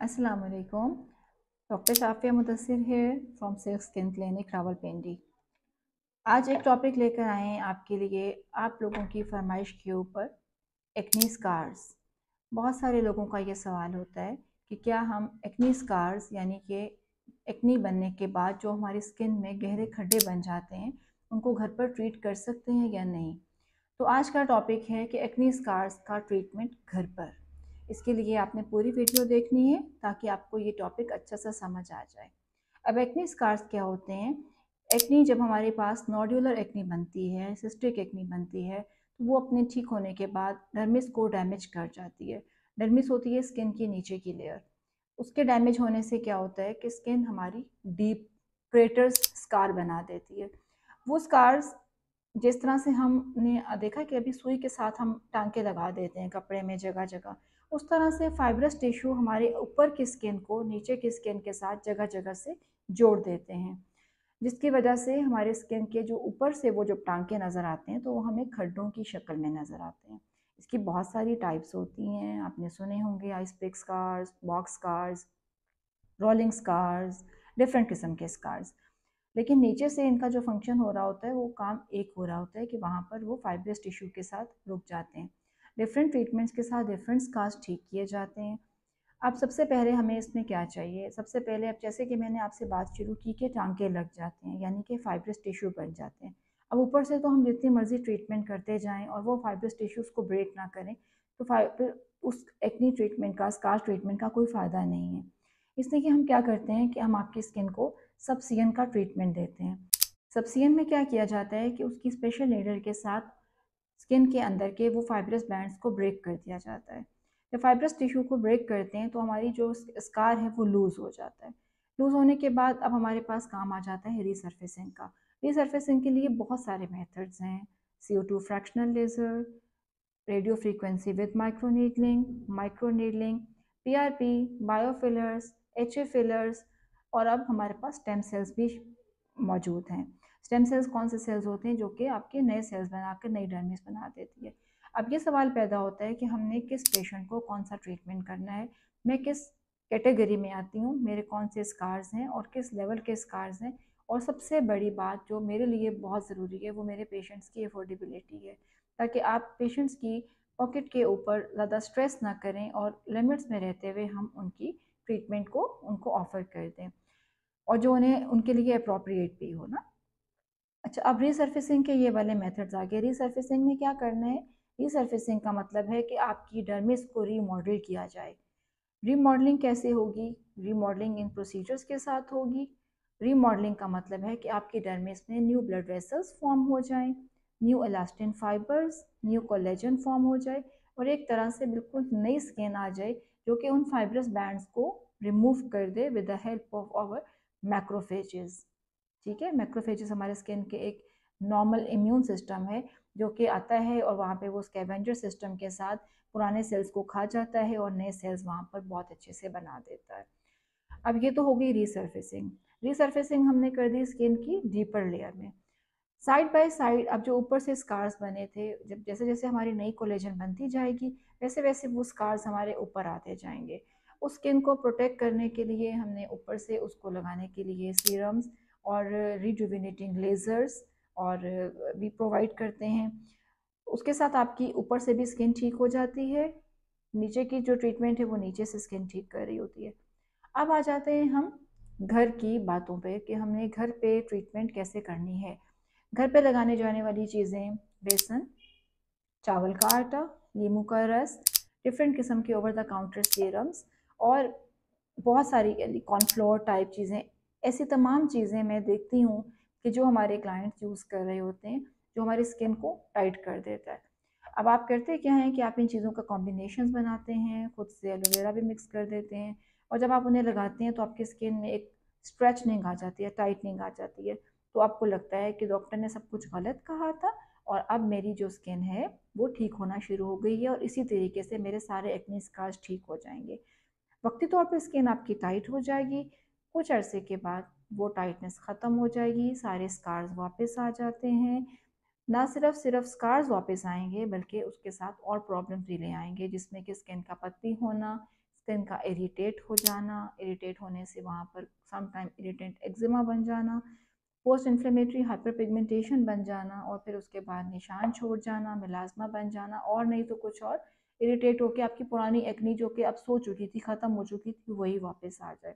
अस्सलाम वालेकुम। Doctor Shafia Mudassir here from Silk Skin Clinic Rawalpindi. आज एक टॉपिक लेकर आए हैं आपके लिए, आप लोगों की फरमाइश के ऊपर, एक्नी स्कार्स। बहुत सारे लोगों का ये सवाल होता है कि क्या हम एक्नी स्कार्स यानी कि एक्नी बनने के बाद जो हमारी स्किन में गहरे खड्डे बन जाते हैं उनको घर पर ट्रीट कर सकते हैं या नहीं। तो आज का टॉपिक है कि एक्नी स्कार्स का ट्रीटमेंट घर पर। इसके लिए आपने पूरी वीडियो देखनी है ताकि आपको ये टॉपिक अच्छा सा समझ आ जाए। अब एक्नी स्कार्स क्या होते हैं? एक्नी जब हमारे पास नोड्यूलर एक्नी बनती है, सिस्टिक एक्नी बनती है, तो वो अपने ठीक होने के बाद डर्मिस को डैमेज कर जाती है। डर्मिस होती है स्किन की नीचे की लेयर। उसके डैमेज होने से क्या होता है कि स्किन हमारी डीप क्रेटर्स स्कार बना देती है। वो स्कार्स जिस तरह से हमने देखा कि अभी सुई के साथ हम टांके लगा देते हैं कपड़े में जगह जगह, उस तरह से फाइब्रस टिश्यू हमारे ऊपर की स्किन को नीचे की स्किन के साथ जगह जगह से जोड़ देते हैं, जिसकी वजह से हमारे स्किन के जो ऊपर से वो जो टांके नज़र आते हैं तो वो हमें खड्डों की शक्ल में नज़र आते हैं। इसकी बहुत सारी टाइप्स होती हैं, आपने सुने होंगे, ice pick scars, box scars, rolling scars, different किस्म के स्कार्स। लेकिन नीचे से इनका जो फंक्शन हो रहा होता है वो काम एक हो रहा होता है कि वहाँ पर वो फाइब्रस टिश्यू के साथ रुक जाते हैं। डिफरेंट ट्रीटमेंट्स के साथ डिफरेंट स्कार्स ठीक किए जाते हैं। अब सबसे पहले हमें इसमें क्या चाहिए? सबसे पहले, अब जैसे कि मैंने आपसे बात शुरू की कि टांके लग जाते हैं यानी कि फाइब्रस टिश्यू बन जाते हैं। अब ऊपर से तो हम जितनी मर्जी ट्रीटमेंट करते जाएं और वो फाइब्रस टिश्यूज़ को ब्रेक ना करें, तो फिर उस एक्नी ट्रीटमेंट का, स्कार ट्रीटमेंट का कोई फ़ायदा नहीं है। इसलिए कि हम क्या करते हैं कि हम आपकी स्किन को सबसियन का ट्रीटमेंट देते हैं। सबसियन में क्या किया जाता है कि उसकी स्पेशल नीडल के साथ स्किन के अंदर के वो फाइब्रस बैंड्स को ब्रेक कर दिया जाता है। जब फाइब्रस टिश्यू को ब्रेक करते हैं तो हमारी जो स्कार है वो लूज़ हो जाता है। लूज़ होने के बाद अब हमारे पास काम आ जाता है रीसर्फेसिंग का। रीसर्फेसिंग के लिए बहुत सारे मेथड्स हैं। CO2 fractional laser, radio frequency with micro needling, PRP, बायोफिलर्स, HA fillers, और अब हमारे पास स्टेम सेल्स भी मौजूद हैं। स्टेम सेल्स कौन से सेल्स होते हैं? जो कि आपके नए सेल्स बनाकर नई डर्मिस बना देती है। अब ये सवाल पैदा होता है कि हमने किस पेशेंट को कौन सा ट्रीटमेंट करना है, मैं किस कैटेगरी में आती हूँ, मेरे कौन से स्कार्स हैं और किस लेवल के स्कार्स हैं, और सबसे बड़ी बात जो मेरे लिए बहुत ज़रूरी है वो मेरे पेशेंट्स की अफोर्डेबिलिटी है, ताकि आप पेशेंट्स की पॉकेट के ऊपर ज़्यादा स्ट्रेस ना करें और लिमिट्स में रहते हुए हम उनकी ट्रीटमेंट को उनको ऑफ़र कर दें, और जो उन्हें उनके लिए अप्रोप्रिएट भी हो ना। अच्छा, अब रीसर्फेसिंग के ये वाले मेथड्स आ गए। रीसर्फेसिंग में क्या करना है? रीसर्फेसिंग का मतलब है कि आपकी डर्मिस को रीमॉडल किया जाए। रीमॉडलिंग कैसे होगी? रीमॉडलिंग इन प्रोसीजर्स के साथ होगी। रीमॉडलिंग का मतलब है कि आपकी डर्मिस में न्यू ब्लड वेसल्स फॉर्म हो जाएं, new elastin fibres, new collagen form हो जाए, और एक तरह से बिल्कुल नई स्किन आ जाए जो कि उन फाइब्रस बैंड्स को रिमूव कर दे with the help of our macrophages. ठीक है, मैक्रोफेजेस हमारे स्किन के एक नॉर्मल इम्यून सिस्टम है जो कि आता है और वहाँ पे वो स्कैवेंजर सिस्टम के साथ पुराने सेल्स को खा जाता है और नए सेल्स वहाँ पर बहुत अच्छे से बना देता है। अब ये तो हो गई रीसर्फेसिंग। रीसर्फेसिंग हमने कर दी स्किन की डीपर लेयर में। साइड बाय साइड अब जो ऊपर से स्कार्स बने थे, जब जैसे जैसे हमारी नई कोलेजन बनती जाएगी वैसे वैसे वो स्कार्स हमारे ऊपर आते जाएंगे। उस स्किन को प्रोटेक्ट करने के लिए हमने ऊपर से उसको लगाने के लिए सीरम्स और रिजुविनेटिंग लेज़र्स और भी प्रोवाइड करते हैं। उसके साथ आपकी ऊपर से भी स्किन ठीक हो जाती है, नीचे की जो ट्रीटमेंट है वो नीचे से स्किन ठीक कर रही होती है। अब आ जाते हैं हम घर की बातों पे कि हमने घर पे ट्रीटमेंट कैसे करनी है। घर पे लगाने जाने वाली चीज़ें: बेसन, चावल का आटा, नींबू का रस, डिफरेंट किस्म के ओवर द काउंटर सीरम्स, और बहुत सारी कॉर्नफ्लोर टाइप चीज़ें। ऐसी तमाम चीज़ें मैं देखती हूँ कि जो हमारे क्लाइंट्स यूज़ कर रहे होते हैं, जो हमारी स्किन को टाइट कर देता है। अब आप करते क्या हैं कि आप इन चीज़ों का कॉम्बिनेशंस बनाते हैं, खुद से एलोवेरा भी मिक्स कर देते हैं, और जब आप उन्हें लगाते हैं तो आपकी स्किन में एक स्ट्रेचनिंग आ जाती है, टाइटनिंग आ जाती है। तो आपको लगता है कि डॉक्टर ने सब कुछ गलत कहा था और अब मेरी जो स्किन है वो ठीक होना शुरू हो गई है और इसी तरीके से मेरे सारे एक्ने स्कार्स ठीक हो जाएंगे। वक्ती तौर पे स्किन आपकी टाइट हो जाएगी, कुछ अरसे के बाद वो टाइटनेस ख़त्म हो जाएगी, सारे स्कार्स वापस आ जाते हैं। ना सिर्फ स्कार्स वापस आएंगे बल्कि उसके साथ और प्रॉब्लम्स भी ले आएंगे, जिसमें कि स्किन का पत्ती होना, स्किन का इरिटेट हो जाना, इरिटेट होने से वहाँ पर समटाइम इरिटेंट एक्जिमा बन जाना, पोस्ट इन्फ्लेमेटरी हाइपरपिगमेंटेशन बन जाना और फिर उसके बाद निशान छोड़ जाना, मिलाज़मा बन जाना और नहीं तो कुछ और इरिटेट होकर आपकी पुरानी एक्नी जो कि अब सो चुकी थी, ख़त्म हो चुकी थी, वही वापस आ जाए।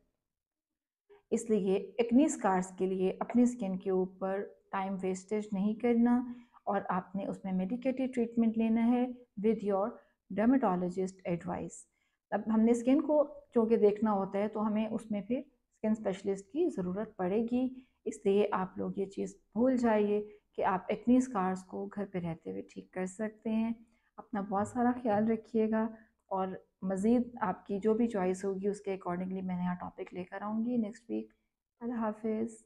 इसलिए एक्नी स्कार्स के लिए अपनी स्किन के ऊपर टाइम वेस्टेज नहीं करना और आपने उसमें मेडिकेटेड ट्रीटमेंट लेना है विद योर डर्मेटोलॉजिस्ट एडवाइस। अब हमने स्किन को चूँकि देखना होता है तो हमें उसमें फिर स्किन स्पेशलिस्ट की ज़रूरत पड़ेगी। इसलिए आप लोग ये चीज़ भूल जाइए कि आप एक्नी स्कार्स को घर पे रहते हुए ठीक कर सकते हैं। अपना बहुत सारा ख्याल रखिएगा और मज़ीद आपकी जो भी चॉइस होगी उसके अकॉर्डिंगली मैं नया टॉपिक लेकर आऊँगी नेक्स्ट वीक। अल्लाह हाफ़िज़।